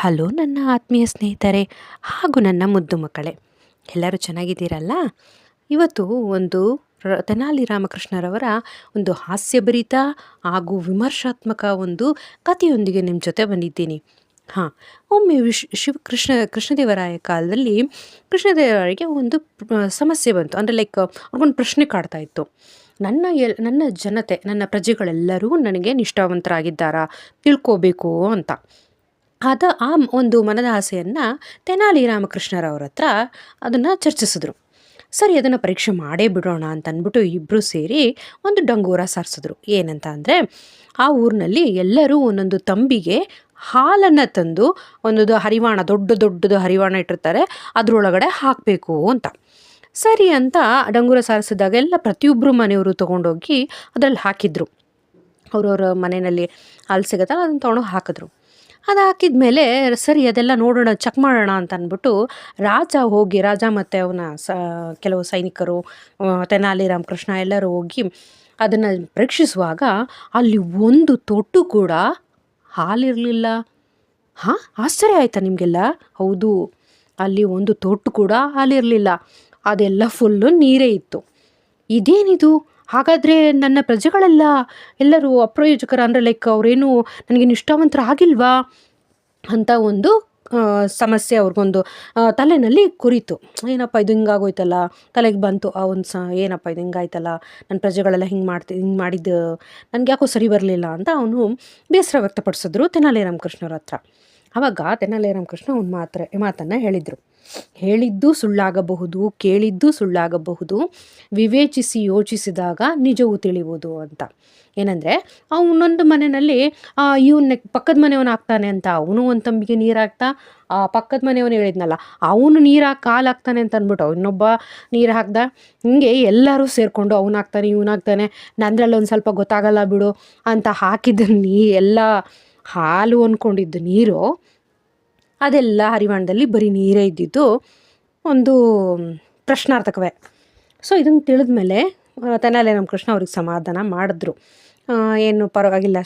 Hello ನನ್ನ ಆತ್ಮೀಯ ಸ್ನೇಹಿತರೆ ಹಾಗೂ ನನ್ನ ಮುದ್ದು ಮಕ್ಕಳೇ, ಎಲ್ಲರೂ ಚೆನ್ನಾಗಿದ್ದೀರಲ್ಲ. ಇವತ್ತು ಒಂದು ತೆನಾಲಿ ರಾಮಕೃಷ್ಣರವರ ಒಂದು ಹಾಸ್ಯಭರಿತ ಹಾಗೂ ವಿಮರ್ಶಾತ್ಮಕ ಒಂದು ಕಥೆಯೊಂದಿಗೆ ನಿಮ್ಮ ಜೊತೆ ಬಂದಿದ್ದೀನಿ. ಹಾಂ, ಒಮ್ಮೆ ಕೃಷ್ಣದೇವರಾಯ ಕಾಲದಲ್ಲಿ ಕೃಷ್ಣದೇವರಾಯರಿಗೆ ಒಂದು ಸಮಸ್ಯೆ ಬಂತು. ಅಂದರೆ ಅವ್ರಿಗೊಂದು ಪ್ರಶ್ನೆ ಕಾಡ್ತಾ ಇತ್ತು. ನನ್ನ ಜನತೆ, ನನ್ನ ಪ್ರಜೆಗಳೆಲ್ಲರೂ ನನಗೆ ನಿಷ್ಠಾವಂತರಾಗಿದ್ದಾರಾ ತಿಳ್ಕೋಬೇಕು ಅಂತ. ಆ ಒಂದು ಮನದ ಆಸೆಯನ್ನು ತೆನಾಲಿ ರಾಮಕೃಷ್ಣರವ್ರ ಹತ್ರ ಅದನ್ನು ಚರ್ಚಿಸಿದ್ರು. ಸರಿ, ಅದನ್ನು ಪರೀಕ್ಷೆ ಮಾಡೇ ಬಿಡೋಣ ಅಂತ ಅಂದ್ಬಿಟ್ಟು ಇಬ್ಬರು ಸೇರಿ ಒಂದು ಡಂಗೂರ ಸಾರಿಸಿದ್ರು. ಏನಂತ ಅಂದರೆ, ಆ ಊರಿನಲ್ಲಿ ಎಲ್ಲರೂ ಒಂದೊಂದು ತಂಬಿಗೆ ಹಾಲನ್ನು ತಂದು ಒಂದೊಂದು ಹರಿವಾಣ, ದೊಡ್ಡದು ಹರಿವಾಣ ಇಟ್ಟಿರ್ತಾರೆ, ಅದರೊಳಗಡೆ ಹಾಕಬೇಕು ಅಂತ. ಸರಿ ಅಂತ ಡಂಗೂರ ಸಾರಿಸಿದಾಗ ಎಲ್ಲ ಪ್ರತಿಯೊಬ್ಬರು ಮನೆಯವರು ತೊಗೊಂಡೋಗಿ ಅದರಲ್ಲಿ ಹಾಕಿದ್ರು. ಅವ್ರವ್ರ ಮನೆಯಲ್ಲಿ ಹಾಲು ಸಿಗುತ್ತಲ್ಲ, ಅದನ್ನು ತೊಗೊಂಡು ಹಾಕಿದ್ರು. ಅದು ಹಾಕಿದ ಮೇಲೆ ಸರಿ ಅದೆಲ್ಲ ನೋಡೋಣ, ಚೆಕ್ ಮಾಡೋಣ ಅಂತ ಅಂದ್ಬಿಟ್ಟು ರಾಜ ಮತ್ತು ಅವನ ಕೆಲವು ಸೈನಿಕರು, ತೆನಾಲಿ ರಾಮಕೃಷ್ಣ ಎಲ್ಲರೂ ಹೋಗಿ ಅದನ್ನು ಪರೀಕ್ಷಿಸುವಾಗ ಅಲ್ಲಿ ಒಂದು ತೊಟ್ಟು ಕೂಡ ಹಾಲಿರಲಿಲ್ಲ. ಹಾಂ, ಆಶ್ಚರ್ಯ ಆಯಿತಾ ನಿಮಗೆಲ್ಲ? ಹೌದು, ಅಲ್ಲಿ ಒಂದು ತೊಟ್ಟು ಕೂಡ ಹಾಲಿರಲಿಲ್ಲ, ಅದೆಲ್ಲ ಫುಲ್ಲು ನೀರೇ ಇತ್ತು. ಇದೇನಿದು? ಹಾಗಾದರೆ ನನ್ನ ಪ್ರಜೆಗಳೆಲ್ಲ ಎಲ್ಲರೂ ಅಪ್ರಯೋಜಕರ, ಅಂದರೆ ಅವರೇನು ನನಗೆ ನಿಷ್ಠಾವಂತರಾಗಿಲ್ವಾ ಅಂತ ಒಂದು ಸಮಸ್ಯೆ ಅವ್ರಿಗೊಂದು ತಲೆಯಲ್ಲಿ ಕುರಿತು. ಏನಪ್ಪ ಇದು ಹಿಂಗಾಗೋಯ್ತಲ್ಲ, ತಲೆಗೆ ಬಂತು ಆ ಒಂದು ಏನಪ್ಪ ಇದು ಹಿಂಗಾಯ್ತಲ್ಲ, ನನ್ನ ಪ್ರಜೆಗಳೆಲ್ಲ ಹಿಂಗೆ ಮಾಡಿದ್ದು ನನಗೆ ಯಾಕೋ ಸರಿ ಬರಲಿಲ್ಲ ಅಂತ ಅವನು ಬೇಸರ ವ್ಯಕ್ತಪಡಿಸಿದ್ರು ತೆನಾಲಿ ರಾಮಕೃಷ್ಣವ್ರ ಹತ್ರ. ಆವಾಗ ತೆನಾಲಿ ರಾಮಕೃಷ್ಣ ಒಂದು ಮಾತನ್ನು ಹೇಳಿದ್ದು ಸುಳ್ಳಾಗಬಹುದು, ಕೇಳಿದ್ದು ಸುಳ್ಳಾಗಬಹುದು, ವಿವೇಚಿಸಿ ಯೋಚಿಸಿದಾಗ ನಿಜವೂ ತಿಳಿಯುವುದು ಅಂತ. ಏನಂದರೆ, ಅವನೊಂದು ಮನೆಯಲ್ಲಿ ಪಕ್ಕದ ಮನೆಯವನು ಹಾಕ್ತಾನೆ ಅಂತ ಅವನು ಒಂದು ತಂಬಿಗೆ ನೀರು ಹಾಕ್ತಾ, ಆ ಪಕ್ಕದ ಮನೆಯವನು ಹೇಳಿದ್ನಲ್ಲ ಅವನು ನೀರು ಹಾಲು ಹಾಕ್ತಾನೆ ಅಂತ ಅಂದ್ಬಿಟ್ಟು ಇನ್ನೊಬ್ಬ ನೀರು ಹಾಕ್ದ. ಹಿಂಗೆ ಎಲ್ಲರೂ ಸೇರಿಕೊಂಡು ಅವನು ಹಾಕ್ತಾನೆ ಇವನು ಹಾಕ್ತಾನೆ, ನಂದ್ರಲ್ಲಿ ಒಂದು ಸ್ವಲ್ಪ ಗೊತ್ತಾಗಲ್ಲ ಬಿಡು ಅಂತ ಹಾಕಿದ ಎಲ್ಲ ಹಾಲು ಅಂದ್ಕೊಂಡಿದ್ದು ನೀರು ಅದೆಲ್ಲ ಹರಿವಾಣದಲ್ಲಿ ಬರೀ ನೀರೇ ಇದ್ದಿದ್ದು ಒಂದು ಪ್ರಶ್ನಾರ್ಥಕವೇ. ಸೊ ಇದನ್ನು ತಿಳಿದ ಮೇಲೆ ತೆನಾಲಿ ರಾಮಕೃಷ್ಣ ಅವ್ರಿಗೆ ಸಮಾಧಾನ ಮಾಡಿದ್ರು. ಏನು ಪರವಾಗಿಲ್ಲ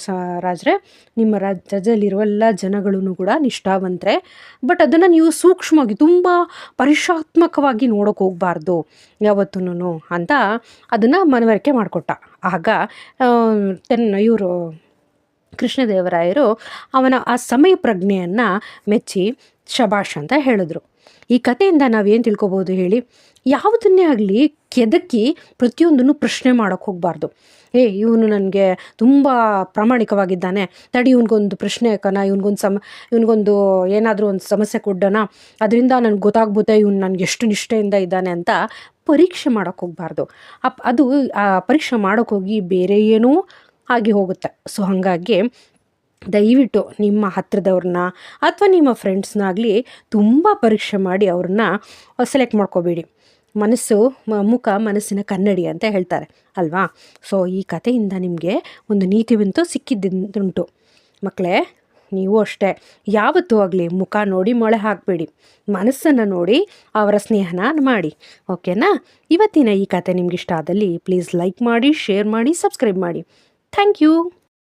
ರಾಜರೇ, ನಿಮ್ಮ ರಾಜ್ಯದಲ್ಲಿರುವ ಎಲ್ಲ ಜನಗಳೂ ಕೂಡ ನಿಷ್ಠಾವಂತರೆ, ಬಟ್ ಅದನ್ನು ನೀವು ಸೂಕ್ಷ್ಮವಾಗಿ ತುಂಬ ಪರಿಶಾತ್ಮಕವಾಗಿ ನೋಡೋಕೆ ಹೋಗಬಾರ್ದು ಯಾವತ್ತೂ ಅಂತ ಅದನ್ನು ಮನವರಿಕೆ ಮಾಡಿಕೊಟ್ಟ. ಆಗ ಇವರು ಕೃಷ್ಣದೇವರಾಯರು ಅವನ ಆ ಸಮಯ ಪ್ರಜ್ಞೆಯನ್ನು ಮೆಚ್ಚಿ ಶಬಾಷ್ ಅಂತ ಹೇಳಿದ್ರು. ಈ ಕಥೆಯಿಂದ ನಾವೇನು ತಿಳ್ಕೊಬೋದು ಹೇಳಿ? ಯಾವುದನ್ನೇ ಆಗಲಿ ಕೆದಕಿ ಪ್ರತಿಯೊಂದನ್ನು ಪ್ರಶ್ನೆ ಮಾಡೋಕ್ಕೆ ಹೋಗಬಾರ್ದು. ಇವನು ನನಗೆ ತುಂಬ ಪ್ರಾಮಾಣಿಕವಾಗಿದ್ದಾನೆ, ತಡಿ ಇವನಿಗೊಂದು ಪ್ರಶ್ನೆ ಹಾಕೋಣ, ಇವನಿಗೊಂದು ಏನಾದರೂ ಒಂದು ಸಮಸ್ಯೆ ಕೊಡೋಣ, ಅದರಿಂದ ನನಗೆ ಗೊತ್ತಾಗ್ಬೋದೆ ಇವನು ನನಗೆ ಎಷ್ಟು ನಿಷ್ಠೆಯಿಂದ ಇದ್ದಾನೆ ಅಂತ ಪರೀಕ್ಷೆ ಮಾಡೋಕ್ಕೆ ಹೋಗಬಾರ್ದು. ಅದು ಆ ಪರೀಕ್ಷೆ ಮಾಡೋಕ್ಕೆ ಹೋಗಿ ಬೇರೆ ಏನೂ ಆಗಿ ಹೋಗುತ್ತೆ. ಸೊ ಹಾಗಾಗಿ ದಯವಿಟ್ಟು ನಿಮ್ಮ ಹತ್ತಿರದವ್ರನ್ನ ಅಥವಾ ನಿಮ್ಮ ಫ್ರೆಂಡ್ಸ್ನಾಗಲಿ ತುಂಬ ಪರೀಕ್ಷೆ ಮಾಡಿ ಅವ್ರನ್ನ ಸೆಲೆಕ್ಟ್ ಮಾಡ್ಕೋಬೇಡಿ. ಮನಸ್ಸಿನ ಕನ್ನಡಿ ಅಂತ ಹೇಳ್ತಾರೆ ಅಲ್ವಾ? ಸೊ ಈ ಕಥೆಯಿಂದ ನಿಮಗೆ ಒಂದು ನೀತಿವಂತೂ ಸಿಕ್ಕಿದ್ದುಂಟು. ಮಕ್ಕಳೇ, ನೀವು ಅಷ್ಟೇ, ಯಾವತ್ತೂ ಆಗಲಿ ಮುಖ ನೋಡಿ ಮೊಳೆ ಹಾಕಬೇಡಿ, ಮನಸ್ಸನ್ನು ನೋಡಿ ಅವರ ಸ್ನೇಹನ ಮಾಡಿ. ಓಕೆನಾ? ಇವತ್ತಿನ ಈ ಕಥೆ ನಿಮ್ಗೆ ಇಷ್ಟ ಆದಲ್ಲಿ ಪ್ಲೀಸ್ ಲೈಕ್ ಮಾಡಿ, ಶೇರ್ ಮಾಡಿ, ಸಬ್ಸ್ಕ್ರೈಬ್ ಮಾಡಿ. Thank you.